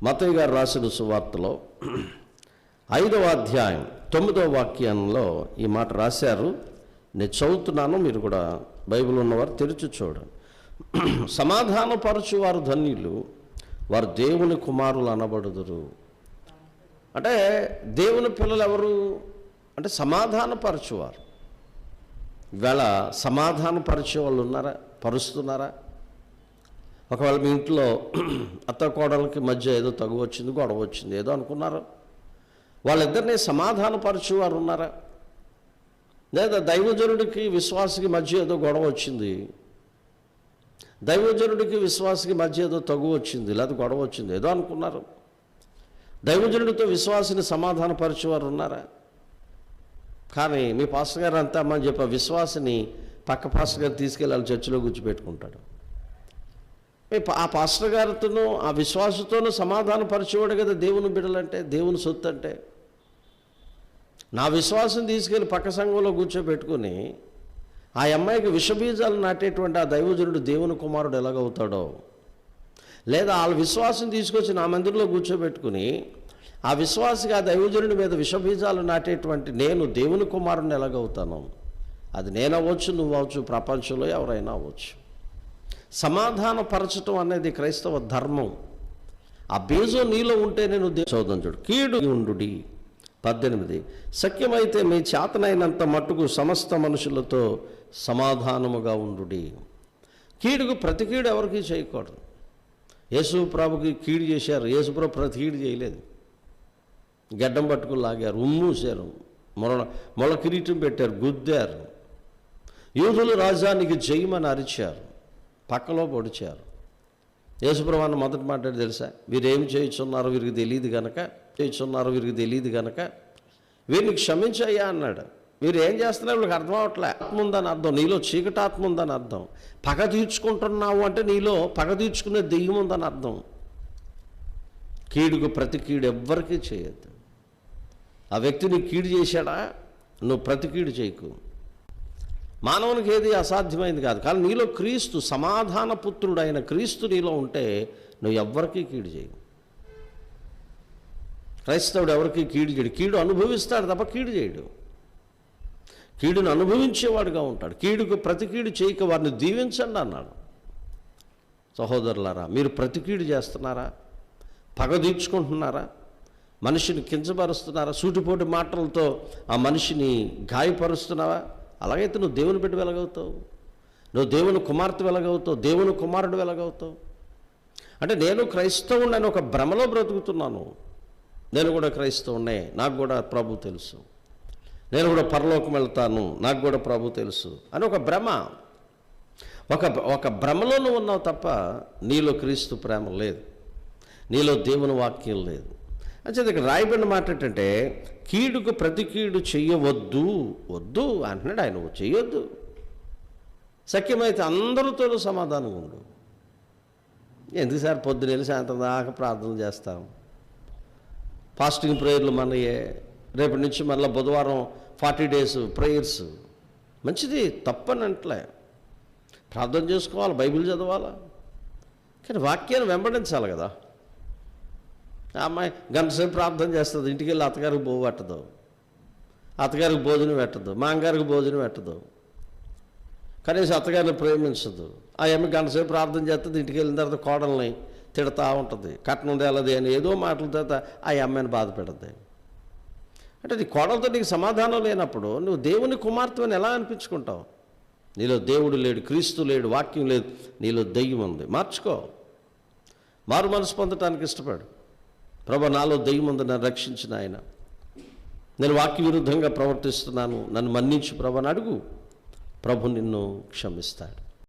మత్తయి గారు రాసిన సువార్తలో 5వ అధ్యాయం 9వ వాక్యంలో ఈ మాట రాశారు. నేను చదువుతున్నాను, మీరు కూడా బైబిల్ ఉన్నవారు తెరిచి చూడండి. సమాధానపరచువారు ధన్యులు, వారు దేవుని కుమారులు అనబడుదురు. అంటే దేవుని పిల్లలు ఎవరు అంటే సమాధానపరచువారు. ఇవాళ సమాధానపరిచే వాళ్ళు ఉన్నారా? పరుస్తున్నారా? ఒకవేళ మీ ఇంట్లో అత్త కోడలకి మధ్య ఏదో తగు వచ్చింది, గొడవ వచ్చింది, ఏదో అనుకున్నారు, వాళ్ళిద్దరినీ సమాధానపరచువారు ఉన్నారా? లేదా దైవజనుడికి విశ్వాసికి మధ్య ఏదో గొడవ వచ్చింది, దైవజనుడికి విశ్వాసికి మధ్య ఏదో తగు వచ్చింది, లేదా గొడవ వచ్చింది, ఏదో అనుకున్నారు, దైవజనుడితో విశ్వాసిని సమాధానపరిచేవారు ఉన్నారా? కానీ మీ పాస్టర్ గారు అంతా అమ్మని చెప్పి విశ్వాసిని పక్క పాస్టర్ గారు తీసుకెళ్ళాలి, చర్చిలో కూర్చోబెట్టుకుంటాడు. ఆ పాస్టర్ గారితోనూ ఆ విశ్వాసతోనూ సమాధానపరిచేవాడు కదా దేవుని బిడ్డలంటే, దేవుని సొత్తు అంటే. నా విశ్వాసం తీసుకెళ్ళి పక్క సంఘంలో కూర్చోబెట్టుకుని ఆ అమ్మాయికి విషబీజాలు నాటేటువంటి ఆ దైవజనుడు దేవుని కుమారుడు ఎలాగవుతాడో, లేదా వాళ్ళ విశ్వాసం తీసుకొచ్చి నా మందిరంలో కూర్చోబెట్టుకుని ఆ విశ్వాసికి ఆ దైవజనుడి మీద విషబీజాలు నాటేటువంటి నేను దేవుని కుమారుడిని ఎలాగవుతాను? అది నేను అవ్వచ్చు, నువ్వు అవ్వచ్చు, ప్రపంచంలో ఎవరైనా అవ్వచ్చు. సమాధానపరచటం అనేది క్రైస్తవ ధర్మం. ఆ బీజం నీలో ఉంటే నేను చదువుతాను చూడు. కీడు ఉండుడి 18, సఖ్యమైతే మీ చేతనైనంత మట్టుకు సమస్త మనుషులతో సమాధానముగా ఉండుడి. కీడుకు ప్రతి కీడు ఎవరికి చేయకూడదు. యేసు ప్రభుకి కీడు చేశారు, యేసు ప్రభు ప్రతి కీడు చేయలేదు. గడ్డం పట్టుకుని లాగారు, ఉమ్మూసారు, మొల కిరీటం పెట్టారు, గుద్దారు. యూదులు రాజానికి జయమని అరిచారు, పక్కలో పొడిచారు. యేసుప్రభు అన్న మొదటి మాట్లాడి తెలుసా? వీరేం చేయుచున్నారో వీరికి తెలియదు గనక వీరిని క్షమించయ్యా అన్నాడు. మీరు ఏం చేస్తున్నారు వీళ్ళకి అర్థం అవట్లే. ఆత్మ ఉందని అర్థం, నీలో చీకటాత్మ ఉందని అర్థం. పగ తీర్చుకుంటున్నావు అంటే నీలో పగ తీర్చుకునే దెయ్యం ఉందని అర్థం. కీడుకు ప్రతి కీడు ఎవ్వరికీ చేయొద్దు. ఆ వ్యక్తిని కీడు చేశాడా, నువ్వు ప్రతి కీడు చేయకు. మానవునికి ఏది అసాధ్యమైంది కాదు, కానీ నీలో క్రీస్తు సమాధాన పుత్రుడైన క్రీస్తు నీలో ఉంటే నువ్వు ఎవ్వరికీ కీడు చేయవు. క్రైస్తవుడు ఎవరికి కీడు చేయడు. కీడు అనుభవిస్తాడు తప్ప కీడు చేయడు. కీడును అనుభవించేవాడుగా ఉంటాడు. కీడుకు ప్రతి కీడు చేయక వారిని దీవించండి అన్నాడు. సహోదరులారా, మీరు ప్రతి కీడు చేస్తున్నారా? పగ తీర్చుకుంటున్నారా? మనిషిని కించపరుస్తున్నారా? సూటిపోటి మాటలతో ఆ మనిషిని గాయపరుస్తున్నావా? అలాగైతే నువ్వు దేవుని బిడ్డ వెలగవుతావు, నువ్వు దేవుని కుమార్తె వెలగవుతావు, దేవుని కుమారుడు వెలగవుతావు. అంటే నేను క్రైస్తవుని అని ఒక భ్రమలో బ్రతుకుతున్నాను. నేను కూడా క్రైస్తవునే, నాకు కూడా ప్రభు తెలుసు. నేను కూడా పరలోకం వెళ్తాను, నాకు కూడా ప్రభు తెలుసు అని ఒక భ్రమ. ఒక భ్రమలో నువ్వు ఉన్నావు తప్ప నీలో క్రీస్తు ప్రేమ లేదు, నీలో దేవుని వాక్యం లేదు. అంటే ఇక్కడ రాయబడిన మాట ఏంటంటే కీడుకు ప్రతి కీడు చెయ్యవద్దు, వద్దు అంటున్నాడు ఆయన. చెయ్యొద్దు. సఖ్యమైతే అందరితోనూ సమాధానంగా ఉండు. ఎందుకు సార్ పొద్దునెళ్ళి సాయంత్రం దాకా ప్రార్థనలు చేస్తాం, ఫాస్టింగ్ ప్రేయర్లు మనయే, రేపటి నుంచి మళ్ళీ బుధవారం 40 days ప్రేయర్స్. మంచిది, తప్పనంట్లే. ప్రార్థన చేసుకోవాలి, బైబిల్ చదవాలా, కానీ వాక్యాన్ని వెంబడించాలి కదా. ఆ అమ్మాయి గంటసేపు ప్రార్థన చేస్తుంది, ఇంటికి వెళ్ళి అత్తగారికి బోవు పెట్టదు, అత్తగారికి భోజనం పెట్టదు, మా అమ్మగారికి భోజనం పెట్టదు, కనీసం అత్తగారిని ప్రేమించదు. ఆ అమ్మ గంటసేపు ప్రార్థన చేస్తుంది, ఇంటికి వెళ్ళిన తర్వాత కోడల్ని తిడతా ఉంటుంది, కట్నం తేలది అని ఏదో మాటల తర్వాత ఆ అమ్మాయిని బాధ పెడద్ది. అంటే నీ కోడలతో నీకు సమాధానం లేనప్పుడు నువ్వు దేవుని కుమార్తెని ఎలా అనిపించుకుంటావు? నీలో దేవుడు లేడు, క్రీస్తు లేడు, వాక్యం లేదు, నీలో దెయ్యం ఉంది. మార్చుకో, మారు మనసు పొందటానికి ఇష్టపడు. ప్రభు, నాలో దెయ్యం ఉంది, నన్ను రక్షించిన ఆయన, నేను వాక్య విరుద్ధంగా ప్రవర్తిస్తున్నాను, నన్ను మన్నించు ప్రభు అని అడుగు. ప్రభు నిన్ను క్షమిస్తాడు.